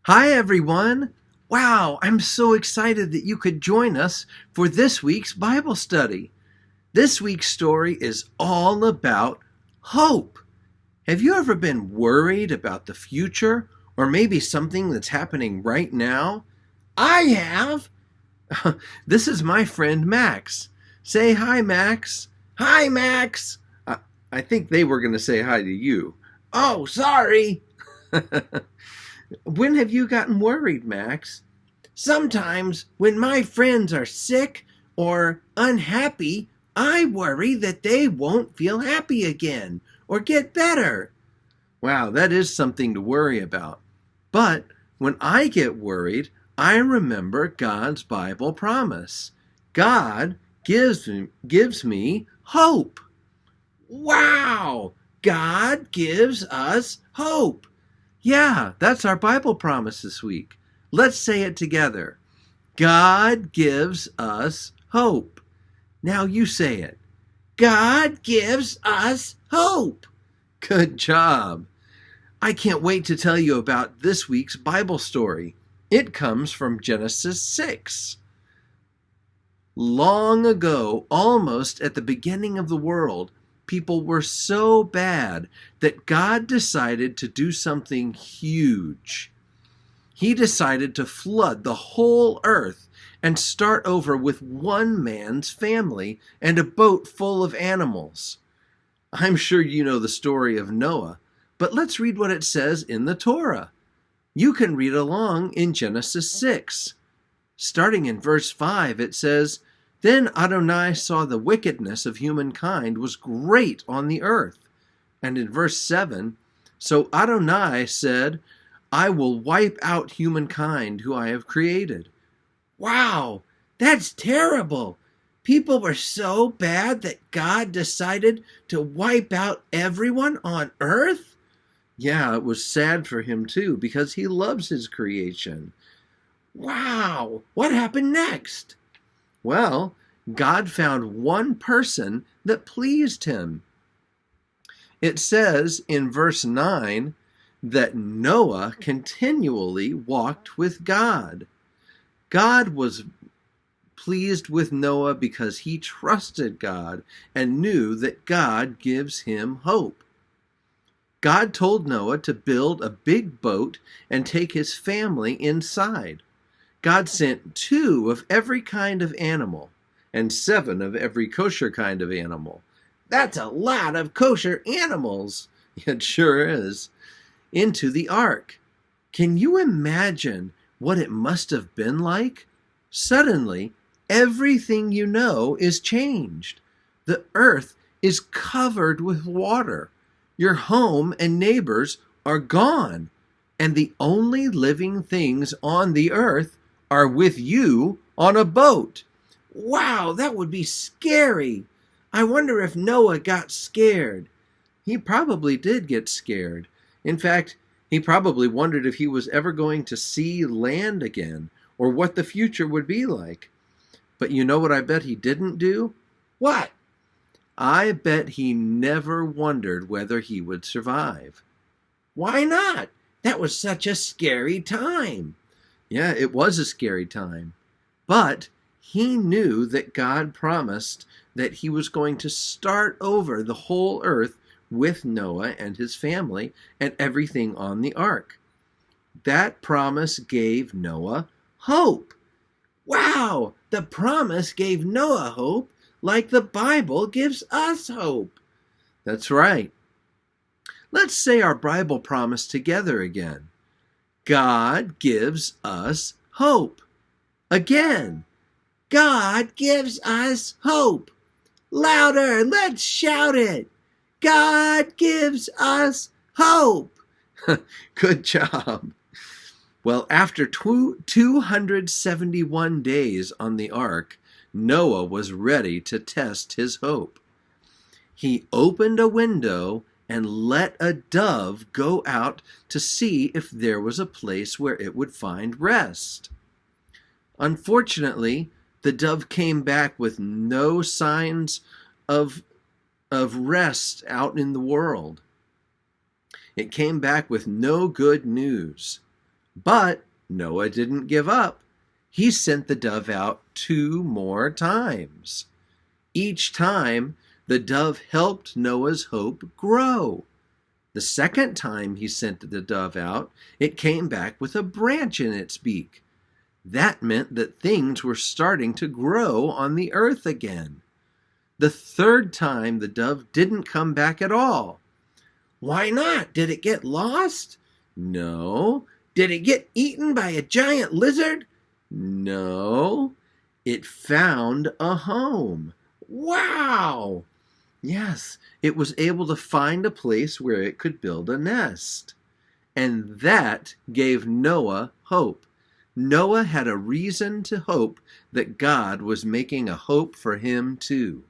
Hi, everyone. Wow, I'm so excited that you could join us for this week's Bible study. This week's story is all about hope. Have you ever been worried about the future or maybe something that's happening right now? I have. This is my friend Max. Say hi, Max. Hi, Max. I think they were going to say hi to you. Oh, sorry. When have you gotten worried, Max? Sometimes when my friends are sick or unhappy, I worry that they won't feel happy again or get better. Wow, that is something to worry about. But when I get worried, I remember God's Bible promise. God gives me hope. Wow! God gives us hope. Yeah, that's our Bible promise this week. Let's say it together. God gives us hope. Now you say it. God gives us hope. Good job. I can't wait to tell you about this week's Bible story. It comes from Genesis 6. Long ago, almost at the beginning of the world, people were so bad that God decided to do something huge. He decided to flood the whole earth and start over with one man's family and a boat full of animals. I'm sure you know the story of Noah, but let's read what it says in the Torah. You can read along in Genesis 6. Starting in verse 5, it says, "Then Adonai saw the wickedness of humankind was great on the earth." And in verse 7, "So Adonai said, I will wipe out humankind who I have created." Wow, that's terrible. People were so bad that God decided to wipe out everyone on earth? Yeah, it was sad for him too, because he loves his creation. Wow, what happened next? Well, God found one person that pleased him. It says in verse 9 that Noah continually walked with God. God was pleased with Noah because he trusted God and knew that God gives him hope. God told Noah to build a big boat and take his family inside. God sent 2 of every kind of animal and 7 of every kosher kind of animal. That's a lot of kosher animals. It sure is. Into the ark. Can you imagine what it must have been like? Suddenly, everything you know is changed. The earth is covered with water. Your home and neighbors are gone. And the only living things on the earth are with you on a boat. Wow, that would be scary. I wonder if Noah got scared. He probably did get scared. In fact, he probably wondered if he was ever going to see land again or what the future would be like. But you know what I bet he didn't do? What? I bet he never wondered whether he would survive. Why not? That was such a scary time. Yeah, it was a scary time. But he knew that God promised that he was going to start over the whole earth with Noah and his family and everything on the ark. That promise gave Noah hope. Wow, the promise gave Noah hope like the Bible gives us hope. That's right. Let's say our Bible promise together again. God gives us hope. Again, God gives us hope. Louder, let's shout it. God gives us hope. Good job. Well, after 271 days on the ark, Noah was ready to test his hope. He opened a window and let a dove go out to see if there was a place where it would find rest. Unfortunately, the dove came back with no signs of rest out in the world. It came back with no good news. But Noah didn't give up. He sent the dove out 2 more times. Each time, the dove helped Noah's hope grow. The second time he sent the dove out, it came back with a branch in its beak. That meant that things were starting to grow on the earth again. The third time, the dove didn't come back at all. Why not? Did it get lost? No. Did it get eaten by a giant lizard? No. It found a home. Wow! Yes, it was able to find a place where it could build a nest. And that gave Noah hope. Noah had a reason to hope that God was making a hope for him too.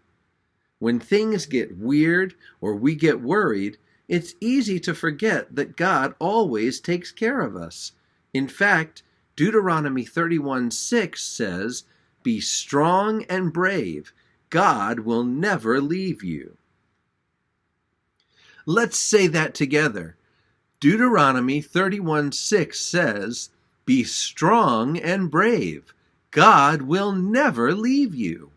When things get weird or we get worried, it's easy to forget that God always takes care of us. In fact, Deuteronomy 31:6 says, "Be strong and brave. God will never leave you." Let's say that together. Deuteronomy 31:6 says, "Be strong and brave. God will never leave you."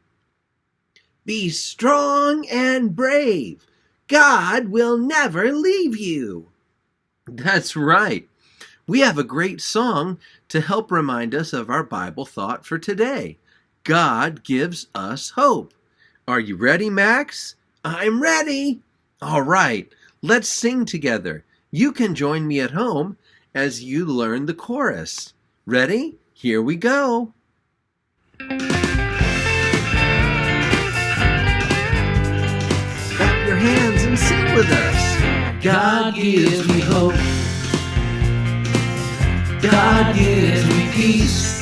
Be strong and brave. God will never leave you. That's right. We have a great song to help remind us of our Bible thought for today. God gives us hope. Are you ready, Max? I'm ready. All right, let's sing together. You can join me at home as you learn the chorus. Ready? Here we go. Clap your hands and sing with us. God gives me hope. God gives me peace.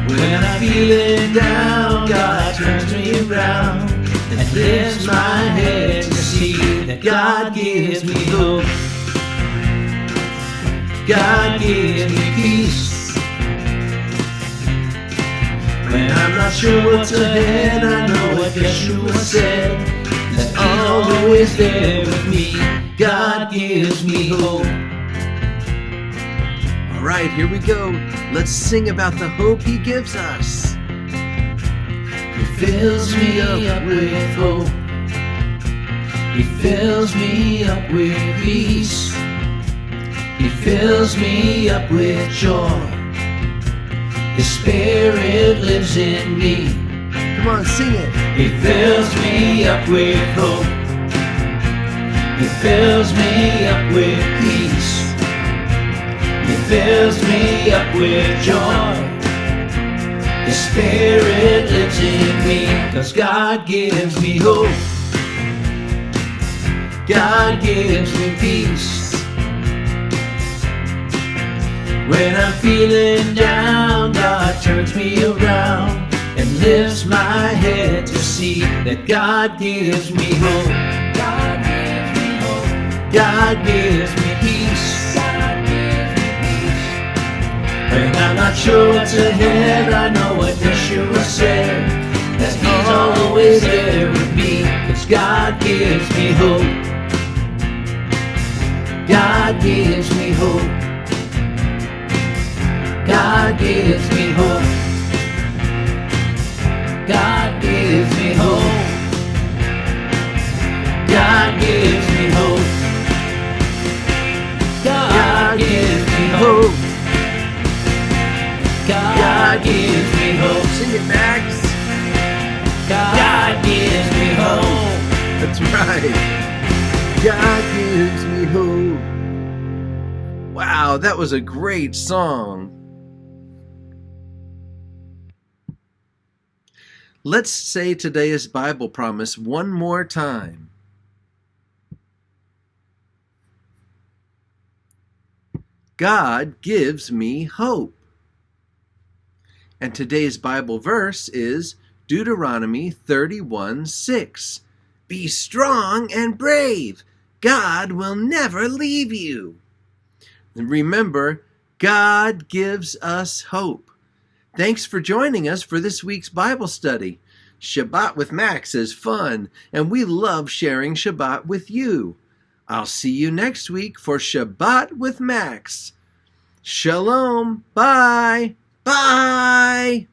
When I'm feeling down, God turns me around and lifts my head to see that God gives me hope. God gives me peace. When I'm not sure what's ahead, I know what Yeshua said, that He's always there with me. God gives me hope. All right, here we go. Let's sing about the hope He gives us. He fills me up with hope. He fills me up with peace. He fills me up with joy. His Spirit lives in me. Come on, sing it. He fills me up with hope. He fills me up with peace. He fills me up with joy. His Spirit lives in me. 'Cause God gives me hope. God gives me peace. When I'm feeling down, God turns me around and lifts my head to see that God gives me hope. God gives me hope. God gives me peace. God gives me peace. When I'm not sure what's ahead, I know what Yeshua said, that He's always there with me. 'Cause God gives me hope. God gives me hope. God gives me hope. God gives me hope. God gives me hope. God gives me hope. God gives me hope. Sing it, Max. God gives me hope. That's right. God gives me hope. Wow, that was a great song. Let's say today's Bible promise one more time. God gives me hope. And today's Bible verse is Deuteronomy 31:6. Be strong and brave. God will never leave you. And remember, God gives us hope. Thanks for joining us for this week's Bible study. Shabbat with Max is fun, and we love sharing Shabbat with you. I'll see you next week for Shabbat with Max. Shalom. Bye. Bye.